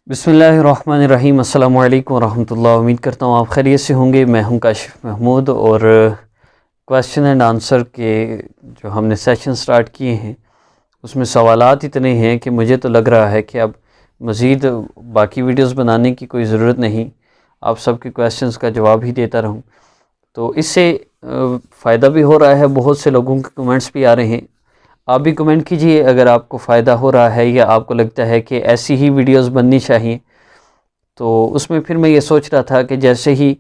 बिस्मिल्लाहिर्रहमानिर्रहीम। अस्सलामु अलैकुम वरहमतुल्लाह। उम्मीद करता हूँ आप खैरियत से होंगे। मैं हूँ काशिफ महमूद और क्वेश्चन एंड आंसर के जो हमने सेशन स्टार्ट किए हैं उसमें सवालात इतने हैं कि मुझे तो लग रहा है कि अब मज़ीद बाकी वीडियोस बनाने की कोई ज़रूरत नहीं, आप सबके क्वेश्चंस का जवाब ही देता रहूँ। तो इससे फ़ायदा भी हो रहा है, बहुत से लोगों के कमेंट्स भी आ रहे हैं। आप भी कमेंट कीजिए अगर आपको फ़ायदा हो रहा है या आपको लगता है कि ऐसी ही वीडियोस बननी चाहिए। तो उसमें फिर मैं ये सोच रहा था कि जैसे ही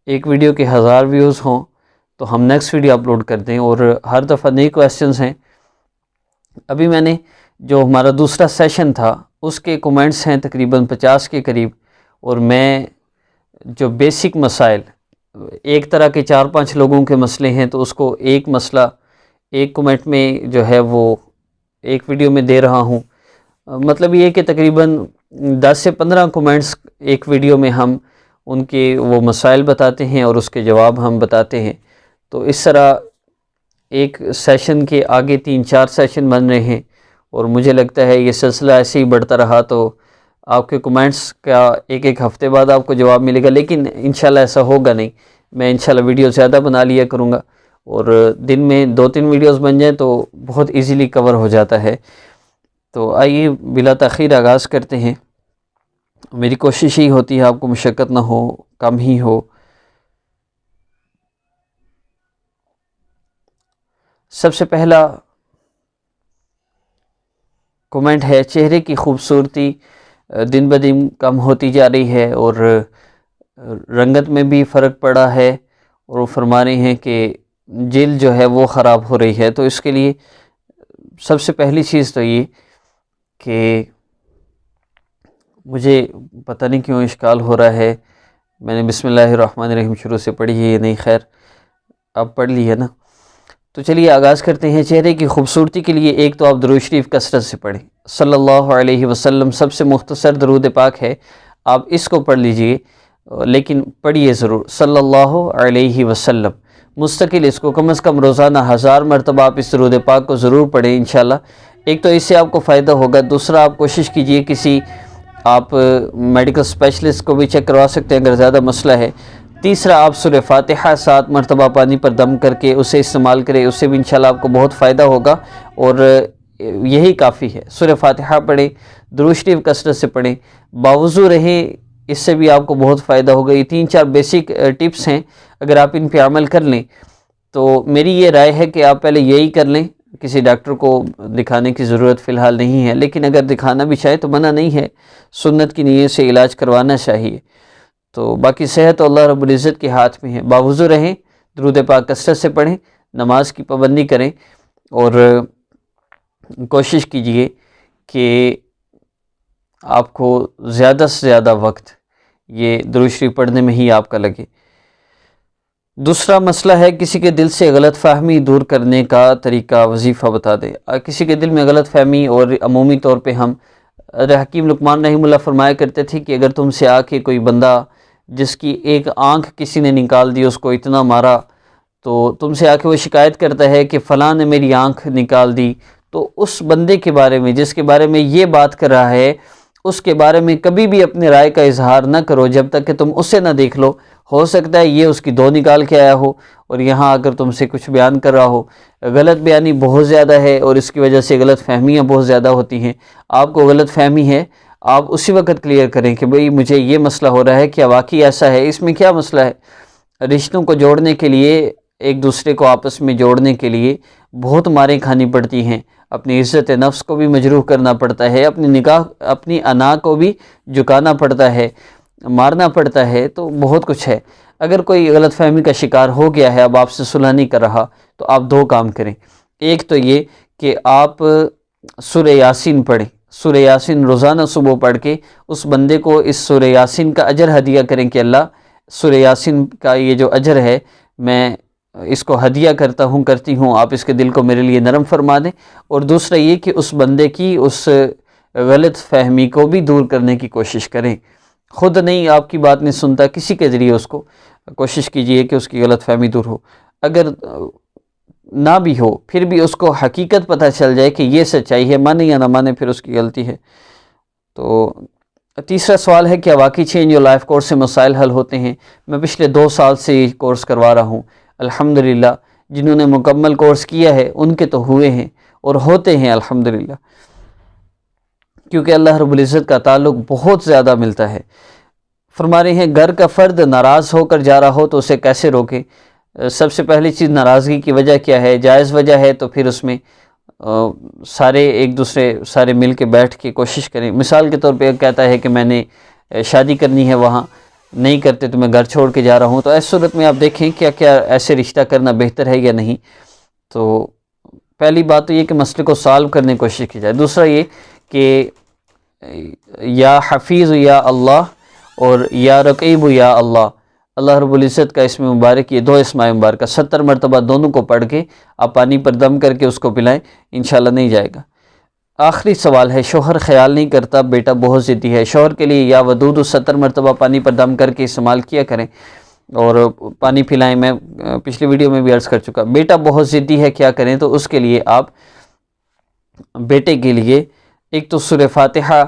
एक वीडियो के 1000 व्यूज़ हों तो हम नेक्स्ट वीडियो अपलोड कर दें, और हर दफ़ा नए क्वेश्चंस हैं। अभी मैंने जो हमारा दूसरा सेशन था उसके कमेंट्स हैं तकरीबन 50 के करीब, और मैं जो बेसिक मसाइल, एक तरह के 4-5 लोगों के मसले हैं तो उसको एक मसला एक कमेंट में जो है वो एक वीडियो में दे रहा हूँ। मतलब ये कि तकरीबन 10 से 15 कमेंट्स एक वीडियो में हम उनके वो मसाइल बताते हैं और उसके जवाब हम बताते हैं। तो इस तरह एक सेशन के आगे 3-4 सेशन बन रहे हैं, और मुझे लगता है ये सिलसिला ऐसे ही बढ़ता रहा तो आपके कमेंट्स का एक एक हफ़्ते बाद आपको जवाब मिलेगा। लेकिन इंशाल्लाह ऐसा होगा नहीं, मैं इंशाल्लाह वीडियो ज़्यादा बना लिया करूँगा, और दिन में 2-3 वीडियोस बन जाएं तो बहुत इजीली कवर हो जाता है। तो आइए बिला तख़ीर आगाज़ करते हैं। मेरी कोशिश ही होती है आपको मुशक्क़त ना हो, कम ही हो। सबसे पहला कमेंट है, चेहरे की खूबसूरती दिन ब दिन कम होती जा रही है और रंगत में भी फ़र्क पड़ा है, और वो फरमा रहे हैं कि जिल्द जो है वो ख़राब हो रही है। तो इसके लिए सबसे पहली चीज़ तो ये कि मुझे पता नहीं क्यों इश्काल हो रहा है, मैंने बिस्मिल्लाहिर्रहमानिर्रहीम शुरू से पढ़ी है ये नहीं, खैर अब पढ़ ली है ना। तो चलिए आगाज़ करते हैं। चेहरे की खूबसूरती के लिए एक तो आप दरूद शरीफ कसरत से पढ़ें, सल्लल्लाहु अलैहि वसल्लम सबसे मुख्तसर दरूद पाक है, आप इसको पढ़ लीजिए, लेकिन पढ़िए ज़रूर सल्लल्लाहु अलैहि वसल्लम मुस्तकिल। इसको कम से कम रोज़ाना 1000 मरतबा आप इस दरूद पाक को ज़रूर पढ़ें इंशाल्लाह। एक तो इससे आपको फ़ायदा होगा, दूसरा आप कोशिश कीजिए किसी आप मेडिकल स्पेशलिस्ट को भी चेक करवा सकते हैं अगर ज़्यादा मसला है। तीसरा, आप सूरह फातिहा 7 मरतबा पानी पर दम करके उसे इस्तेमाल करें, उससे भी इंशाल्लाह आपको बहुत फ़ायदा होगा, और यही काफ़ी है। सूरह फातिहा पढ़ें, दुरूद शरीफ कसरत से पढ़ें, बावुज़ू रहें, इससे भी आपको बहुत फ़ायदा होगा। ये 3-4 बेसिक टिप्स हैं, अगर आप इन पे अमल कर लें तो मेरी ये राय है कि आप पहले यही कर लें। किसी डॉक्टर को दिखाने की ज़रूरत फ़िलहाल नहीं है, लेकिन अगर दिखाना भी चाहे तो मना नहीं है, सुन्नत की नीयत से इलाज करवाना चाहिए। तो बाकी सेहत अल्लाह रब्बुल इज़्ज़त के हाथ में है। बावुज़ू रहें, दुरूद पाक कसरत से पढ़ें, नमाज की पाबंदी करें, और कोशिश कीजिए कि आपको ज़्यादा से ज़्यादा वक्त ये दुरूद शरीफ पढ़ने में ही आपका लगे। दूसरा मसला है, किसी के दिल से गलत फ़हमी दूर करने का तरीका वजीफ़ा बता दें। किसी के दिल में गलत फ़हमी, और अमूमी तौर पे हम हकीम लुकमान रहीमुल्लाह फरमाया करते थे कि अगर तुमसे आके कोई बंदा जिसकी एक आँख किसी ने निकाल दी, उसको इतना मारा, तो तुमसे आके वो शिकायत करता है कि फ़लाँ ने मेरी आँख निकाल दी, तो उस बंदे के बारे में जिसके बारे में ये बात कर रहा है उसके बारे में कभी भी अपनी राय का इजहार न करो जब तक कि तुम उसे ना देख लो। हो सकता है ये उसकी दो निकाल के आया हो और यहाँ आकर तुमसे कुछ बयान कर रहा हो। गलत बयानी बहुत ज़्यादा है और इसकी वजह से गलत फहमियाँ बहुत ज़्यादा होती हैं। आपको गलत फहमी है, आप उसी वक्त क्लियर करें कि भाई मुझे ये मसला हो रहा है, क्या वाकई ऐसा है, इसमें क्या मसला है। रिश्तों को जोड़ने के लिए, एक दूसरे को आपस में जोड़ने के लिए बहुत मारें खानी पड़ती हैं, अपनी इज़्ज़त नफ्स को भी मजरूह करना पड़ता है, अपनी निगाह अपनी अना को भी झुकाना पड़ता है, मारना पड़ता है, तो बहुत कुछ है। अगर कोई गलत फहमी का शिकार हो गया है, अब आपसे सुलह नहीं कर रहा, तो आप दो काम करें। एक तो ये कि आप सूरह यासीन पढ़ें, सूरह यासीन रोज़ाना सुबह पढ़ के उस बंदे को इस सूरह यासीन का अजर हदिया करें कि अल्लाह सूरह यासीन का ये जो अजर है मैं इसको हदिया करती हूँ, आप इसके दिल को मेरे लिए नरम फरमा दें। और दूसरा ये कि उस बंदे की उस गलत फहमी को भी दूर करने की कोशिश करें। खुद नहीं, आपकी बात नहीं सुनता, किसी के ज़रिए उसको कोशिश कीजिए कि उसकी गलत फहमी दूर हो। अगर ना भी हो फिर भी उसको हकीकत पता चल जाए कि ये सच्चाई है, माने या ना माने फिर उसकी गलती है। तो تیسرا سوال ہے کیا واقعی چینج یور لائف کورس سے مسائل حل ہوتے ہیں؟ میں پچھلے 2 سال سے یہ کورس کروا رہا ہوں، الحمدللہ جنہوں نے مکمل کورس کیا ہے ان کے تو ہوئے ہیں اور ہوتے ہیں الحمدللہ، کیونکہ اللہ رب العزت کا تعلق بہت زیادہ ملتا ہے۔ فرما رہے ہیں گھر کا فرد ناراض ہو کر جا رہا ہو تو اسے کیسے روکیں؟ سب سے پہلی چیز ناراضگی کی وجہ کیا ہے؟ جائز وجہ ہے تو پھر اس میں سارے ایک دوسرے سارے مل کے بیٹھ کے کوشش کریں۔ مثال کے طور پہ کہتا ہے کہ میں نے شادی کرنی ہے، وہاں نہیں کرتے تو میں گھر چھوڑ کے جا رہا ہوں، تو ایس صورت میں آپ دیکھیں کیا کیا ایسے رشتہ کرنا بہتر ہے یا نہیں۔ تو پہلی بات تو یہ کہ مسئلے کو سالو کرنے کی کوشش کی جائے۔ دوسرا یہ کہ یا حفیظ یا اللہ اور یا رقیب یا اللہ، اللہ رب العزت کا اسم مبارک، یہ 2 اسماء مبارکہ 70 مرتبہ دونوں کو پڑھ کے آپ پانی پر دم کر کے اس کو پلائیں، انشاءاللہ نہیں جائے گا۔ آخری سوال ہے شوہر خیال نہیں کرتا، بیٹا بہت ضدی ہے، شوہر کے لیے یا ودود 70 مرتبہ پانی پر دم کر کے استعمال کیا کریں اور پانی پلائیں۔ میں پچھلی ویڈیو میں بھی عرض کر چکا، بیٹا بہت ضدی ہے کیا کریں؟ تو اس کے لیے آپ بیٹے کے لیے ایک تو سورہ فاتحہ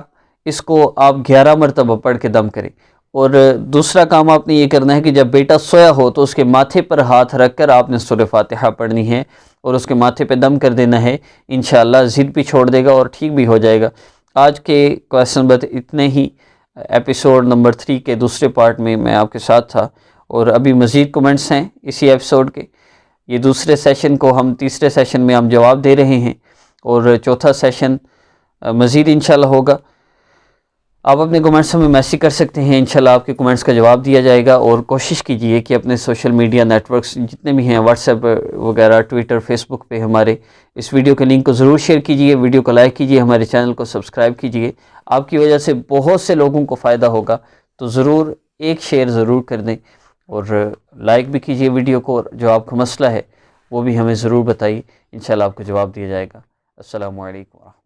اس کو آپ 11 مرتبہ پڑھ کے دم کریں، اور دوسرا کام آپ نے یہ کرنا ہے کہ جب بیٹا سویا ہو تو اس کے ماتھے پر ہاتھ رکھ کر آپ نے سورہ فاتحہ پڑھنی ہے اور اس کے ماتھے پہ دم کر دینا ہے، انشاءاللہ ضد بھی چھوڑ دے گا اور ٹھیک بھی ہو جائے گا۔ آج کے کویسچن بس اتنے ہی، ایپیسوڈ نمبر 3 کے دوسرے پارٹ میں آپ کے ساتھ تھا، اور ابھی مزید کومنٹس ہیں اسی ایپیسوڈ کے۔ یہ دوسرے سیشن کو ہم تیسرے سیشن میں ہم جواب دے رہے ہیں، اور چوتھا سیشن مزید انشاءاللہ ہوگا۔ آپ اپنے کمنٹس میں میسیج کر سکتے ہیں، انشاءاللہ آپ کے کمنٹس کا جواب دیا جائے گا، اور کوشش کیجئے کہ اپنے سوشل میڈیا نیٹ ورکس جتنے بھی ہیں، واٹس ایپ وغیرہ، ٹویٹر، فیس بک پہ ہمارے اس ویڈیو کے لنک کو ضرور شیئر کیجئے، ویڈیو کو لائک کیجئے، ہمارے چینل کو سبسکرائب کیجئے۔ آپ کی وجہ سے بہت سے لوگوں کو فائدہ ہوگا، تو ضرور ایک شیئر ضرور کر دیں، اور لائک بھی کیجئے ویڈیو کو، اور جو آپ کا مسئلہ ہے وہ بھی ہمیں ضرور بتائیے، انشاءاللہ آپ کو جواب دیا جائے گا۔ السلام علیکم۔